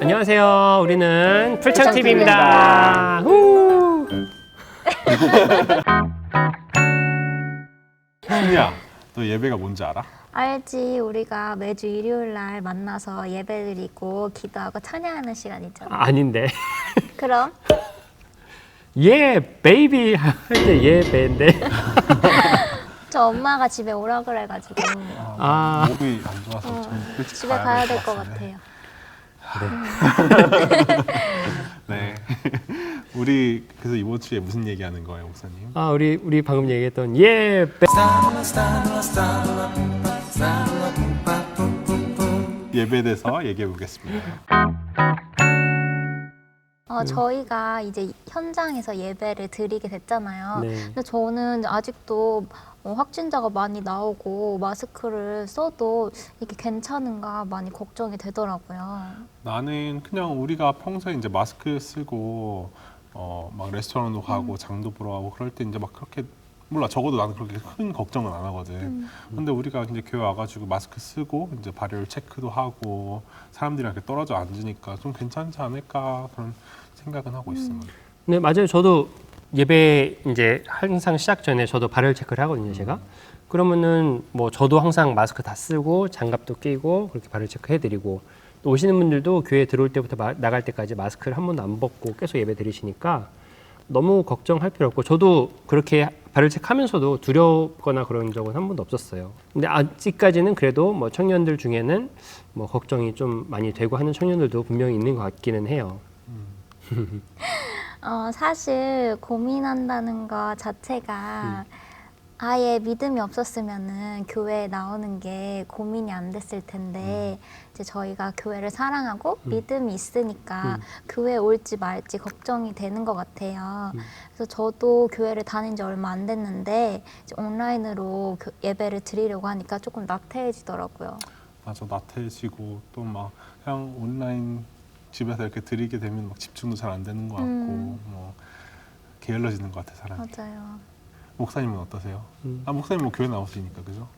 안녕하세요. 우리는 풀창TV입니다. 후! 승리야, 너 예배가 뭔지 알아? 알지. 우리가 매주 일요일 날 만나서 예배드리고 기도하고 찬양하는 시간 있잖아. 아닌데. 그럼 예, 베이비 할 때 예배인데. 저 엄마가 집에 오라 그래가지고 아. 목이 안 좋아서 좀 일찍 집에 가야 될 것 같은데. 같아요. 네. 우리 그래서 이번 주에 무슨 얘기하는 거예요, 목사님? 아, 우리 방금 얘기했던 예, 예배에 대해서 얘기해 보겠습니다. 저희가 이제 현장에서 예배를 드리게 됐잖아요. 네. 근데 저는 아직도 확진자가 많이 나오고 마스크를 써도 이게 괜찮은가 많이 걱정이 되더라고요. 나는 그냥 우리가 평소에 이제 마스크 쓰고 막 레스토랑도 가고 장도 보러 가고 그럴 때 이제 막 그렇게 몰라 적어도 나는 그렇게 큰 걱정은 안 하거든. 근데 우리가 이제 교회 와가지고 마스크 쓰고 이제 발열 체크도 하고 사람들이랑 이렇게 떨어져 앉으니까 좀 괜찮지 않을까 그런 생각은 하고 있어요. 네, 맞아요. 저도 예배 이제 항상 시작 전에 저도 발열 체크를 하거든요, 제가. 그러면은 뭐 저도 항상 마스크 다 쓰고 장갑도 끼고 그렇게 발열 체크 해드리고 또 오시는 분들도 교회 들어올 때부터 나갈 때까지 마스크를 한 번도 안 벗고 계속 예배 드리시니까 너무 걱정할 필요 없고 저도 그렇게 발열 체크하면서도 두렵거나 그런 적은 한 번도 없었어요. 근데 아직까지는 그래도 뭐 청년들 중에는 뭐 걱정이 좀 많이 되고 하는 청년들도 분명히 있는 것 같기는 해요. 사실 고민한다는 것 자체가 아예 믿음이 없었으면은 교회에 나오는 게 고민이 안 됐을 텐데 이제 저희가 교회를 사랑하고 믿음이 있으니까 교회에 올지 말지 걱정이 되는 것 같아요. 그래서 저도 교회를 다닌 지 얼마 안 됐는데 이제 온라인으로 예배를 드리려고 하니까 조금 나태해지더라고요. 맞아, 나태해지고 또 막 그냥 온라인 집에서 이렇게 드리게 되면 막 집중도 잘 안 되는 것 같고 뭐 게을러지는 것 같아 사람이. 맞아요. 목사님은 어떠세요? 목사님 뭐 교회 나오시니까 그죠?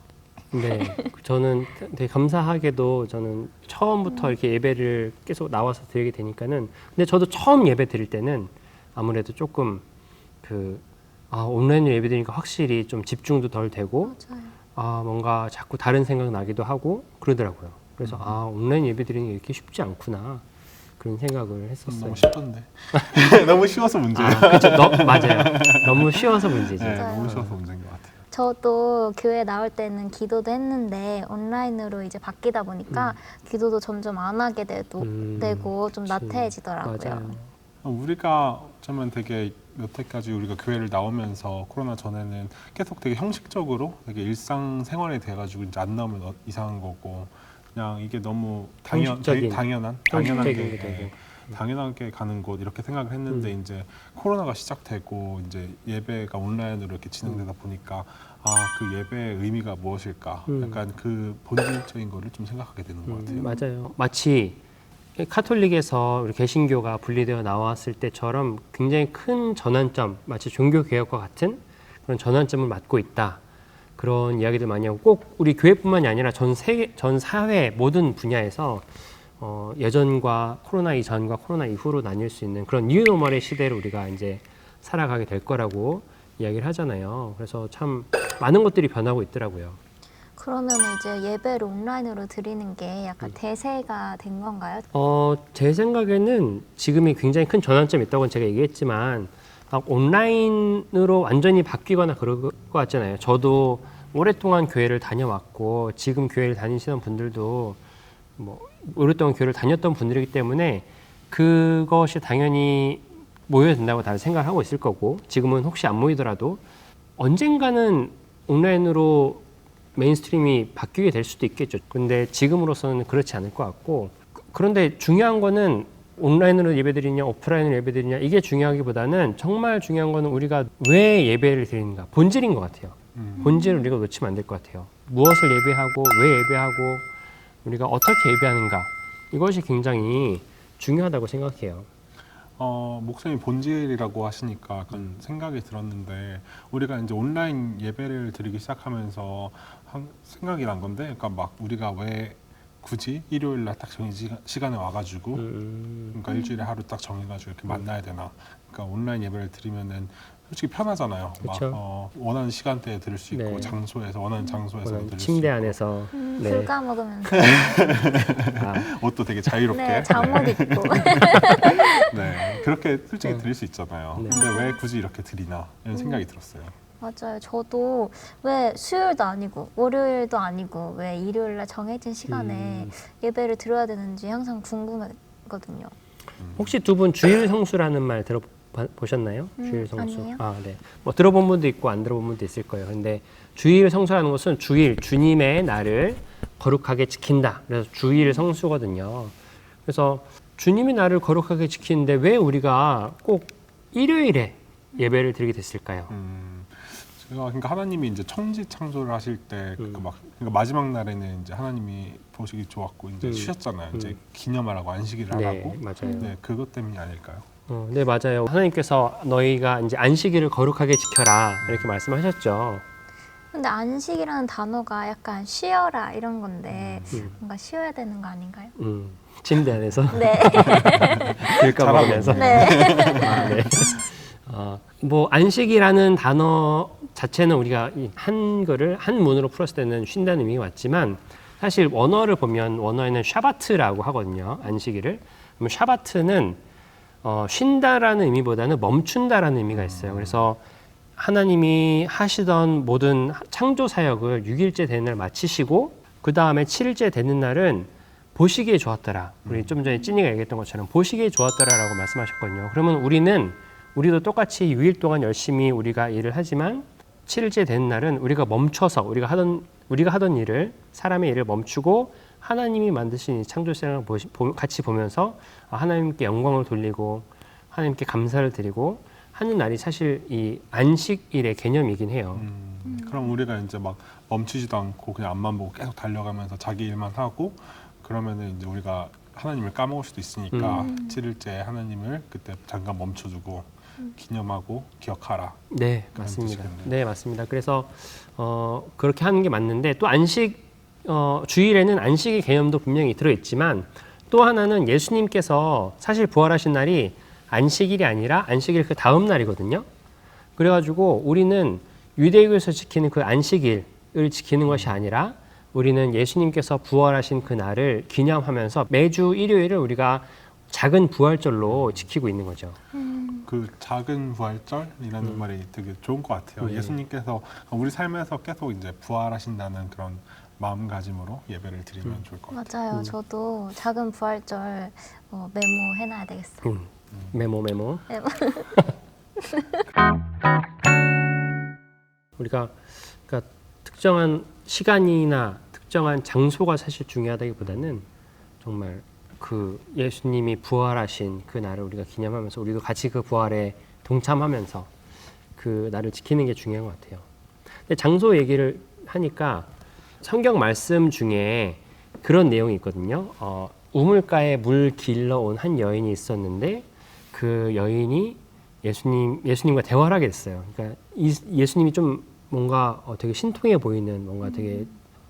네, 저는 되게 감사하게도 저는 처음부터 이렇게 예배를 계속 나와서 드리게 되니까는 근데 저도 처음 예배 드릴 때는 아무래도 조금 온라인으로 예배 드리니까 확실히 좀 집중도 덜 되고 맞아요. 뭔가 자꾸 다른 생각 나기도 하고 그러더라고요. 그래서 온라인 예배 드리는 게 이렇게 쉽지 않구나 그런 생각을 했었어요. 너무 쉽던데. 너무 쉬워서 문제예요. 그렇죠. 맞아요. 너무 쉬워서 문제지. 네, 맞아요. 너무 쉬워서 문제인 것 같아요. 저도 교회 나올 때는 기도도 했는데 온라인으로 이제 바뀌다 보니까 기도도 점점 안 하게 되고 좀 그치. 나태해지더라고요. 맞아요. 우리가 어쩌면 되게 여태까지 우리가 교회를 나오면서 코로나 전에는 계속 되게 형식적으로 되게 일상생활이 돼가지고 이제 안 나오면 이상한 거고 그냥 이게 너무 형식적인, 당연하게 가는 곳 이렇게 생각을 했는데 이제 코로나가 시작되고 이제 예배가 온라인으로 이렇게 진행되다 보니까 그 예배의 의미가 무엇일까 약간 그 본질적인 거를 좀 생각하게 되는 것 같아요. 맞아요. 마치 카톨릭에서 우리 개신교가 분리되어 나왔을 때처럼 굉장히 큰 전환점, 마치 종교 개혁과 같은 그런 전환점을 맞고 있다. 그런 이야기들 많이 하고 꼭 우리 교회뿐만이 아니라 전 사회 모든 분야에서 예전과 코로나 이전과 코로나 이후로 나뉠 수 있는 그런 뉴노멀의 시대를 우리가 이제 살아가게 될 거라고 이야기를 하잖아요. 그래서 참 많은 것들이 변하고 있더라고요. 그러면 이제 예배를 온라인으로 드리는 게 약간 대세가 된 건가요? 제 생각에는 지금이 굉장히 큰 전환점이 있다고 제가 얘기했지만 온라인으로 완전히 바뀌거나 그럴 것 같잖아요. 저도 오랫동안 교회를 다녀왔고 지금 교회를 다니시는 분들도 뭐 오랫동안 교회를 다녔던 분들이기 때문에 그것이 당연히 모여야 된다고 다들 생각을 하고 있을 거고 지금은 혹시 안 모이더라도 언젠가는 온라인으로 메인스트림이 바뀌게 될 수도 있겠죠. 근데 지금으로서는 그렇지 않을 것 같고 그런데 중요한 거는 온라인으로 예배드리냐 오프라인으로 예배드리냐 이게 중요하기보다는 정말 중요한 거는 우리가 왜 예배를 드리는가 본질인 것 같아요. 본질을 우리가 놓치면 안 될 것 같아요. 무엇을 예배하고 왜 예배하고 우리가 어떻게 예배하는가 이것이 굉장히 중요하다고 생각해요. 목사님 본질이라고 하시니까 약간 생각이 들었는데 우리가 이제 온라인 예배를 드리기 시작하면서 생각이 난 건데 그러니까 막 우리가 왜 굳이 일요일 날 딱 정해진 시간에 와가지고 그러니까 일주일에 하루 딱 정해가지고 이렇게 만나야 되나? 그러니까 온라인 예배를 드리면은 솔직히 편하잖아요. 그쵸. 막 원하는 시간대에 들을 수 있고 네. 장소에서 원하는 장소에서 원하는 들을 침대 수 있고 안에서 네. 술 까먹으면서 아, 옷도 되게 자유롭게 네, 잠옷 입고 네 그렇게 솔직히 드릴 수 있잖아요. 네. 근데 왜 굳이 이렇게 드리나 이런 생각이 들었어요. 맞아요. 저도 왜 수요일도 아니고 월요일도 아니고 왜 일요일날 정해진 시간에 예배를 드려야 되는지 항상 궁금했거든요. 혹시 두 분 주일 성수라는 말 들어보셨나요? 주일 성수. 아니에요. 아, 네. 뭐 들어본 분도 있고 안 들어본 분도 있을 거예요. 근데 주일 성수라는 것은 주일 주님의 날을 거룩하게 지킨다. 그래서 주일 성수거든요. 그래서 주님의 날을 거룩하게 지키는데 왜 우리가 꼭 일요일에 예배를 드리게 됐을까요? 제가 그러니까 하나님이 이제 천지 창조를 하실 때 그러니까 마지막 날에는 이제 하나님이 보시기 좋았고 이제 쉬었잖아요. 이제 기념하라고 안식일을 네, 하라고. 맞아요. 네, 그것 때문이 아닐까요? 네, 맞아요. 하나님께서 너희가 이제 안식일을 거룩하게 지켜라 이렇게 말씀하셨죠. 근데 안식이라는 단어가 약간 쉬어라 이런 건데 뭔가 쉬어야 되는 거 아닌가요? 침대 안에서 네. 들까 먹으면서. 네. 아, 네. 뭐 안식이라는 단어 자체는 우리가 이 한글을 한문으로 풀었을 때는 쉰다는 의미가 맞지만 사실 원어를 보면 원어에는 샤바트라고 하거든요. 안식일을. 그러면 샤바트는 쉰다라는 의미보다는 멈춘다라는 의미가 있어요. 그래서 하나님이 하시던 모든 창조 사역을 6일째 되는 날 마치시고 그 다음에 7일째 되는 날은 보시기에 좋았더라. 우리 좀 전에 찐이가 얘기했던 것처럼 보시기에 좋았더라라고 말씀하셨거든요. 그러면 우리도 똑같이 6일 동안 열심히 우리가 일을 하지만 7일째 되는 날은 우리가 멈춰서 우리가 하던 일을 사람의 일을 멈추고 하나님이 만드신 이 창조 세상을 같이 보면서 하나님께 영광을 돌리고 하나님께 감사를 드리고 하는 날이 사실 이 안식일의 개념이긴 해요. 그럼 우리가 이제 막 멈추지도 않고 그냥 앞만 보고 계속 달려가면서 자기 일만 하고 그러면은 이제 우리가 하나님을 까먹을 수도 있으니까 7일째 하나님을 그때 잠깐 멈춰주고 기념하고 기억하라. 네, 그런 맞습니다. 뜻이겠네요. 네, 맞습니다. 그래서 그렇게 하는 게 맞는데 또 주일에는 안식의 개념도 분명히 들어있지만 또 하나는 예수님께서 사실 부활하신 날이 안식일이 아니라 안식일 그 다음 날이거든요. 그래가지고 우리는 유대교에서 지키는 그 안식일을 지키는 것이 아니라 우리는 예수님께서 부활하신 그 날을 기념하면서 매주 일요일을 우리가 작은 부활절로 지키고 있는 거죠. 그 작은 부활절이라는 말이 되게 좋은 것 같아요. 예수님께서 우리 삶에서 계속 이제 부활하신다는 그런 마음가짐으로 예배를 드리면 좋을 것 같아요. 맞아요. 저도 작은 부활절 메모해놔야 되겠어요. 메모. 메모. 우리가 그러니까 특정한 시간이나 특정한 장소가 사실 중요하다기보다는 정말 그 예수님이 부활하신 그 날을 우리가 기념하면서 우리도 같이 그 부활에 동참하면서 그 날을 지키는 게 중요한 것 같아요. 근데 장소 얘기를 하니까 성경 말씀 중에 그런 내용이 있거든요. 우물가에 물 길러 온 한 여인이 있었는데 그 여인이 예수님과 대화를 하게 됐어요. 그러니까 예수님이 좀 뭔가 되게 신통해 보이는 뭔가 되게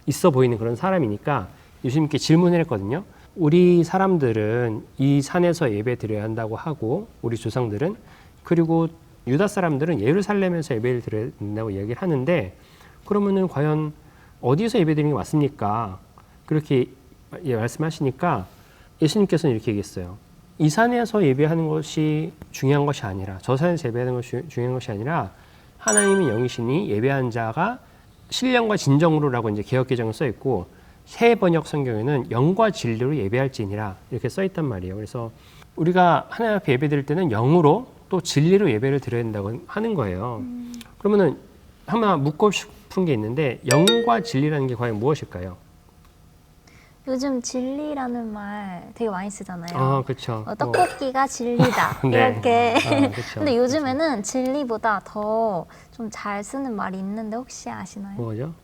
있어 보이는 그런 사람이니까 예수님께 질문을 했거든요. 우리 사람들은 이 산에서 예배 드려야 한다고 하고 우리 조상들은 그리고 유다 사람들은 예루살렘에서 예배를 드려야 된다고 얘기를 하는데 그러면은 과연 어디서 예배 드리는 게 맞습니까? 그렇게 말씀하시니까 예수님께서는 이렇게 얘기했어요. 이 산에서 예배하는 것이 중요한 것이 아니라 저 산에서 예배하는 것이 중요한 것이 아니라 하나님이 영이시니 예배한 자가 신령과 진정으로라고 이제 개역개정에 써 있고 새 번역 성경에는 영과 진리로 예배할지니라 이렇게 써 있단 말이에요. 그래서 우리가 하나님 앞에 예배 드릴 때는 영으로 또 진리로 예배를 드려야 된다고 하는 거예요. 그러면은 하나 묻고 싶은 게 있는데 영과 진리라는 게 과연 무엇일까요? 요즘 진리라는 말 되게 많이 쓰잖아요. 그렇죠. 떡볶이가 진리다 네. 이렇게. 그쵸. 근데 요즘에는 진리보다 더 좀 잘 쓰는 말이 있는데 혹시 아시나요? 뭐죠?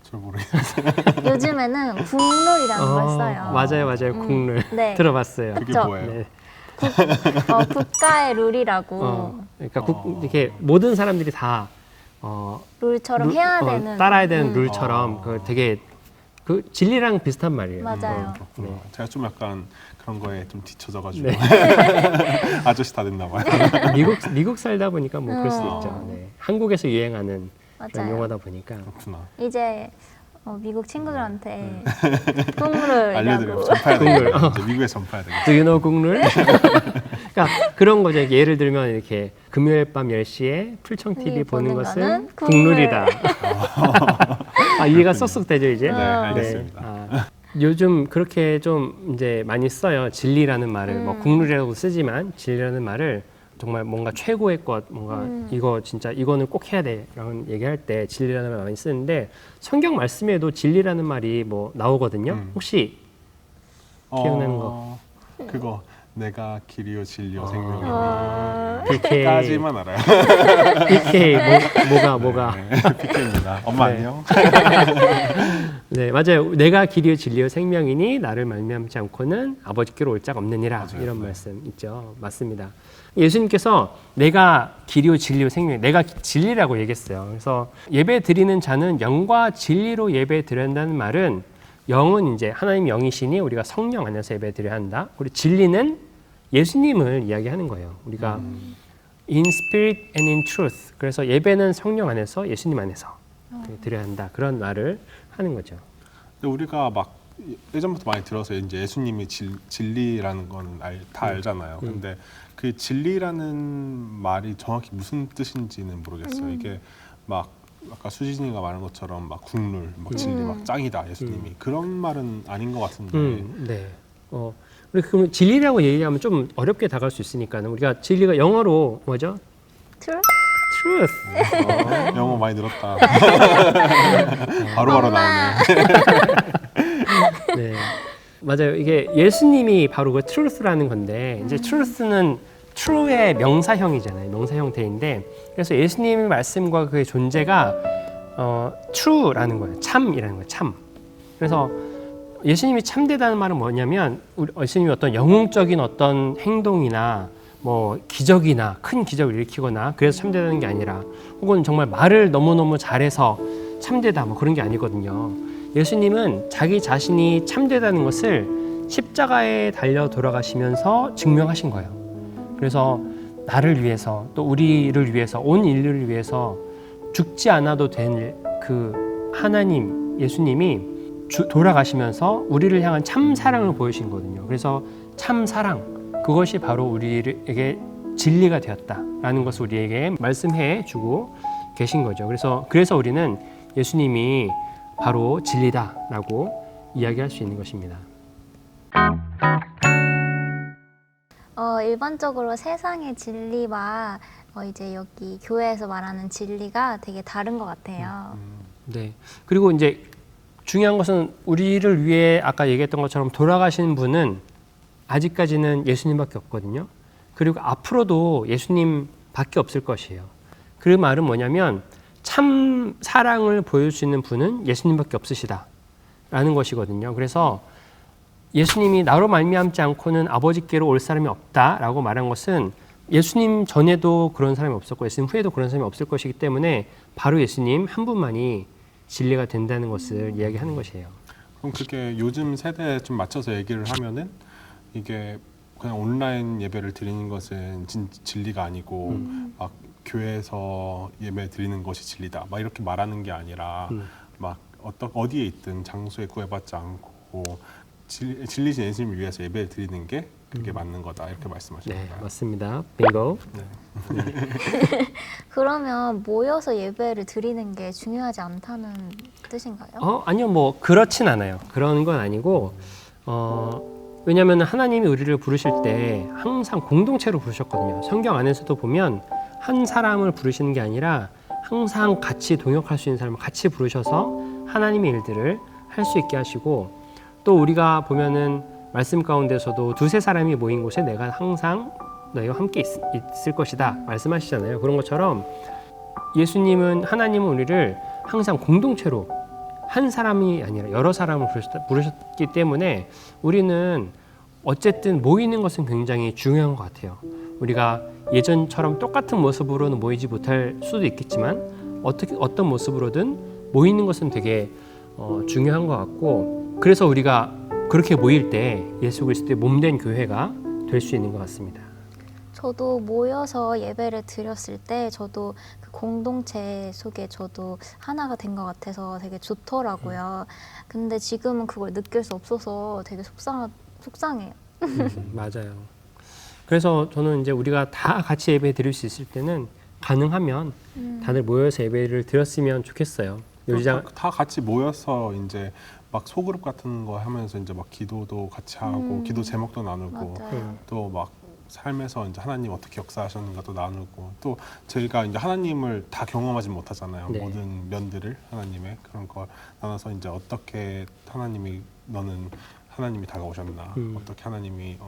잘 모르겠어요. 요즘에는 국룰이라는 걸 써요. 맞아요. 국룰 네. 들어봤어요. 그게 그쵸? 뭐예요? 네. 국가의 룰이라고 그러니까 이렇게 모든 사람들이 다 룰처럼 해야 되는 따라야 되는 룰처럼 그 되게 그 진리랑 비슷한 말이에요. 맞아요. 그렇구나. 네. 제가 좀 약간 그런 거에 좀 뒤쳐져가지고 네. 아저씨 다 됐나 봐요. 미국 살다 보니까 뭐 그럴 수도 어. 있죠. 네. 한국에서 유행하는 그런 맞아요. 용어다 보니까. 그렇구나. 이제 미국 친구들한테 국룰이라고. 알려드려요. 전파해야 국룰. 되겠다. 이제 미국에 전파해야 되겠다. Do you know 국룰? 그러니까 그런 거죠. 예를 들면 이렇게 금요일 밤 10시에 풀청 TV 보는 것은 거는 국룰이다. 아, 이해가 쏙쏙 되죠, 이제? 네, 알겠습니다. 아, 요즘 그렇게 좀 이제 많이 써요. 진리라는 말을 뭐 국룰이라고 쓰지만 진리라는 말을 정말 뭔가 최고의 것, 뭔가 이거 진짜 이거는 꼭 해야 돼라는 얘기할 때 진리라는 말 많이 쓰는데 성경 말씀에도 진리라는 말이 뭐 나오거든요. 혹시 기억나는 거? 그거 내가 길이요 진리요 생명이니 BK 까지만 알아요. BK 뭐가 네, PK입니다. 엄마 네. 안녕. 네, 맞아요. 내가 길이요 진리요 생명이니 나를 말미암지 않고는 아버지께로 올 자가 없느니라. 맞아요. 이런 네. 말씀 있죠. 맞습니다. 예수님께서 내가 길이요 진리요 생명, 내가 진리라고 얘기했어요. 그래서 예배 드리는 자는 영과 진리로 예배 드려야 한다는 말은 영은 이제 하나님 영이시니 우리가 성령 안에서 예배 드려야 한다. 그리고 진리는 예수님을 이야기하는 거예요. 우리가 in spirit and in truth. 그래서 예배는 성령 안에서 예수님 안에서 드려야 한다. 그런 말을 하는 거죠. 근데 우리가 막 예전부터 많이 들어서 이제 예수님이 진리라는 거는 다 알잖아요. 근데 그 진리라는 말이 정확히 무슨 뜻인지는 모르겠어요. 이게 막 아까 수진이가 말한 것처럼 막 국룰, 막 진리, 막 짱이다 예수님이 그런 말은 아닌 것 같은데. 네. 우리 그럼 진리라고 얘기하면 좀 어렵게 다가갈 수 있으니까는 우리가 진리가 영어로 뭐죠? truth. 영어 많이 늘었다. 바로바로 나오네. 네. 맞아요. 이게 예수님이 바로 그 truth라는 건데 이제 truth는 true의 명사형이잖아요. 명사 형태인데 그래서 예수님의 말씀과 그의 존재가 true라는 거예요. 참이라는 거예요. 참. 그래서 예수님이 참되다는 말은 뭐냐면 예수님이 어떤 영웅적인 어떤 행동이나 뭐 기적이나 큰 기적을 일으키거나 그래서 참되다는 게 아니라 혹은 정말 말을 너무너무 잘해서 참되다 뭐 그런 게 아니거든요. 예수님은 자기 자신이 참되다는 것을 십자가에 달려 돌아가시면서 증명하신 거예요. 그래서 나를 위해서 또 우리를 위해서 온 인류를 위해서 죽지 않아도 될 그 하나님 예수님이 돌아가시면서 우리를 향한 참 사랑을 보이신 거거든요. 그래서 참 사랑 그것이 바로 우리에게 진리가 되었다라는 것을 우리에게 말씀해 주고 계신 거죠. 그래서 우리는 예수님이 바로 진리다라고 이야기할 수 있는 것입니다. 일반적으로 세상의 진리와 이제 여기 교회에서 말하는 진리가 되게 다른 것 같아요. 네. 그리고 이제 중요한 것은 우리를 위해 아까 얘기했던 것처럼 돌아가신 분은 아직까지는 예수님밖에 없거든요. 그리고 앞으로도 예수님밖에 없을 것이에요. 그 말은 뭐냐면 참 사랑을 보여줄 수 있는 분은 예수님밖에 없으시다라는 것이거든요. 그래서 예수님이 나로 말미암지 않고는 아버지께로 올 사람이 없다라고 말한 것은 예수님 전에도 그런 사람이 없었고 예수님 후에도 그런 사람이 없을 것이기 때문에 바로 예수님 한 분만이 진리가 된다는 것을 이야기하는 것이에요. 그럼 그게 요즘 세대에 좀 맞춰서 얘기를 하면은 이게 그냥 온라인 예배를 드리는 것은 진리가 아니고 막 교회에서 예배 드리는 것이 진리다. 막 이렇게 말하는 게 아니라 막 어디에 있든 장소에 구애받지 않고 진리신 예수님을 위해서 예배를 드리는 게 그게 맞는 거다. 이렇게 말씀하시는 네, 거예요. 맞습니다. 빙고. 그러면 모여서 예배를 드리는 게 중요하지 않다는 뜻인가요? 아니요, 뭐 그렇진 않아요. 그런 건 아니고 왜냐하면 하나님이 우리를 부르실 때 항상 공동체로 부르셨거든요. 성경 안에서도 보면 한 사람을 부르시는 게 아니라 항상 같이 동역할 수 있는 사람을 같이 부르셔서 하나님의 일들을 할 수 있게 하시고 또 우리가 보면은 말씀 가운데서도 두세 사람이 모인 곳에 내가 항상 너희와 함께 있을 것이다 말씀하시잖아요. 그런 것처럼 예수님은 하나님은 우리를 항상 공동체로 한 사람이 아니라 여러 사람을 부르셨기 때문에 우리는 어쨌든 모이는 것은 굉장히 중요한 것 같아요. 우리가 예전처럼 똑같은 모습으로는 모이지 못할 수도 있겠지만 어떤 모습으로든 모이는 것은 되게 중요한 것 같고 그래서 우리가 그렇게 모일 때 예수 그리스도의 몸된 교회가 될 수 있는 것 같습니다. 저도 모여서 예배를 드렸을 때 저도 그 공동체 속에 저도 하나가 된 것 같아서 되게 좋더라고요. 근데 지금은 그걸 느낄 수 없어서 되게 속상해요. 맞아요. 그래서 저는 이제 우리가 다 같이 예배 드릴 수 있을 때는 가능하면 다들 모여서 예배를 드렸으면 좋겠어요. 다 같이 모여서 이제 막 소그룹 같은 거 하면서 이제 막 기도도 같이 하고 기도 제목도 나누고 맞아요. 또 막 삶에서 이제 하나님 어떻게 역사하셨는가도 나누고 또 저희가 이제 하나님을 다 경험하지 못하잖아요. 네. 모든 면들을 하나님의 그런 걸 나눠서 이제 어떻게 너는 하나님이 다가오셨나, 어떻게 하나님이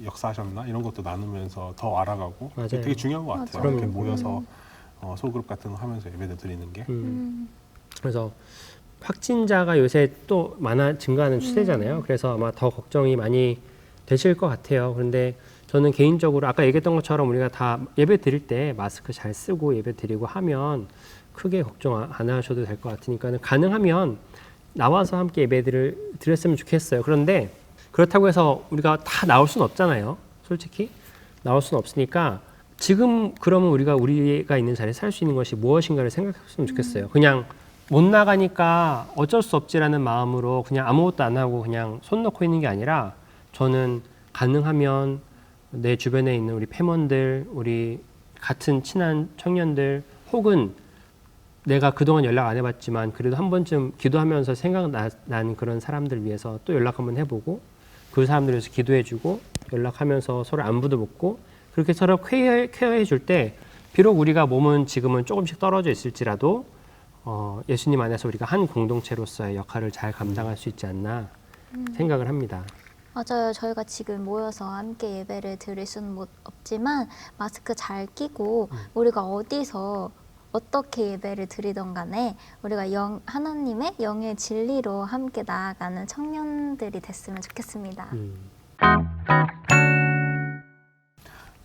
역사하셨나 이런 것도 나누면서 더 알아가고 맞아요. 되게 중요한 것 같아요. 맞아요. 이렇게 모여서 소그룹 같은 거 하면서 예배를 드리는 게. 그래서 확진자가 요새 또 증가하는 추세잖아요. 그래서 아마 더 걱정이 많이 되실 것 같아요. 그런데 저는 개인적으로 아까 얘기했던 것처럼 우리가 다 예배 드릴 때 마스크 잘 쓰고 예배 드리고 하면 크게 걱정 안 하셔도 될 것 같으니까 가능하면 나와서 함께 예배들을 드렸으면 좋겠어요. 그런데 그렇다고 해서 우리가 다 나올 수는 없잖아요. 솔직히 나올 수는 없으니까 지금 그러면 우리가 있는 자리에 살 수 있는 것이 무엇인가를 생각했으면 좋겠어요. 그냥 못 나가니까 어쩔 수 없지라는 마음으로 그냥 아무것도 안 하고 그냥 손 놓고 있는 게 아니라 저는 가능하면 내 주변에 있는 우리 패먼들, 우리 같은 친한 청년들 혹은 내가 그동안 연락 안 해봤지만 그래도 한 번쯤 기도하면서 생각나는 그런 사람들 위해서 또 연락 한번 해보고 그 사람들 위해서 기도해주고 연락하면서 서로 안부도 묻고 그렇게 서로 케어해 줄 때 비록 우리가 몸은 지금은 조금씩 떨어져 있을지라도 예수님 안에서 우리가 한 공동체로서의 역할을 잘 감당할 수 있지 않나 생각을 합니다. 맞아요. 저희가 지금 모여서 함께 예배를 드릴 수는 없지만 마스크 잘 끼고 우리가 어디서 어떻게 예배를 드리던 간에 우리가 하나님의 영의 진리로 함께 나아가는 청년들이 됐으면 좋겠습니다.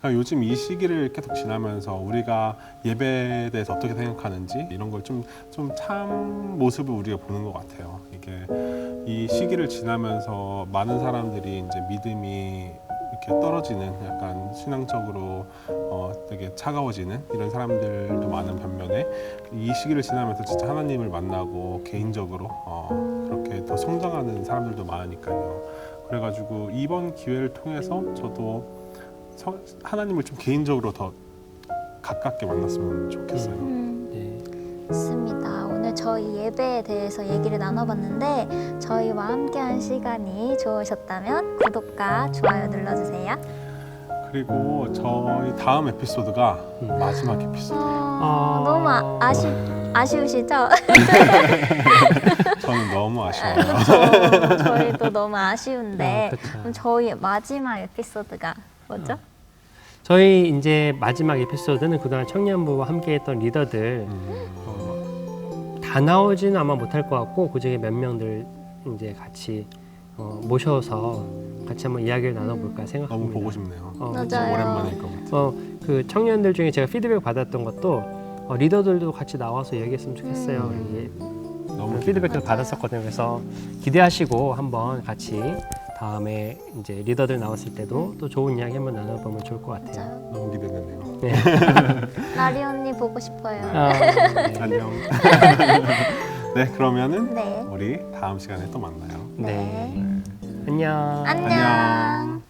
요즘 이 시기를 계속 지나면서 우리가 예배에 대해서 어떻게 생각하는지 이런 걸 좀 참 모습을 우리가 보는 것 같아요. 이게 이 시기를 지나면서 많은 사람들이 이제 믿음이 이렇게 떨어지는 약간 신앙적으로 되게 차가워지는 이런 사람들도 많은 반면에 이 시기를 지나면서 진짜 하나님을 만나고 개인적으로 그렇게 더 성장하는 사람들도 많으니까요. 그래가지고 이번 기회를 통해서 저도 하나님을 좀 개인적으로 더 가깝게 만났으면 좋겠어요. 네. 맞습니다. 오늘 저희 예배에 대해서 얘기를 나눠봤는데 저희와 함께한 시간이 좋으셨다면 구독과 좋아요 눌러주세요. 그리고 저희 다음 에피소드가 마지막 에피소드예요. 너무 아쉬우시죠? 저는 너무 아쉬워요. 그렇죠. 저희도 너무 아쉬운데 그쵸. 그럼 저희 마지막 에피소드가 뭐죠? 저희 이제 마지막 에피소드는 그동안 청년부와 함께했던 리더들 다 나오지는 아마 못할 것 같고 그 중에 몇 명들 이제 같이 모셔서 같이 한번 이야기를 나눠볼까 생각합니다. 너무 보고 싶네요. 맞아요. 오랜만일 것 같아요. 그 청년들 중에 제가 피드백 받았던 것도 리더들도 같이 나와서 얘기했으면 좋겠어요. 너무 피드백도 받았었거든요. 그래서 기대하시고 한번 같이 다음에 이제 리더들 나왔을 때도 또 좋은 이야기 한번 나눠보면 좋을 것 같아요. 맞아요. 너무 기대되네요. 네. 나리 언니 보고 싶어요. 네. 안녕. 네, 그러면은 네. 우리 다음 시간에 또 만나요. 네. 안녕. 안녕.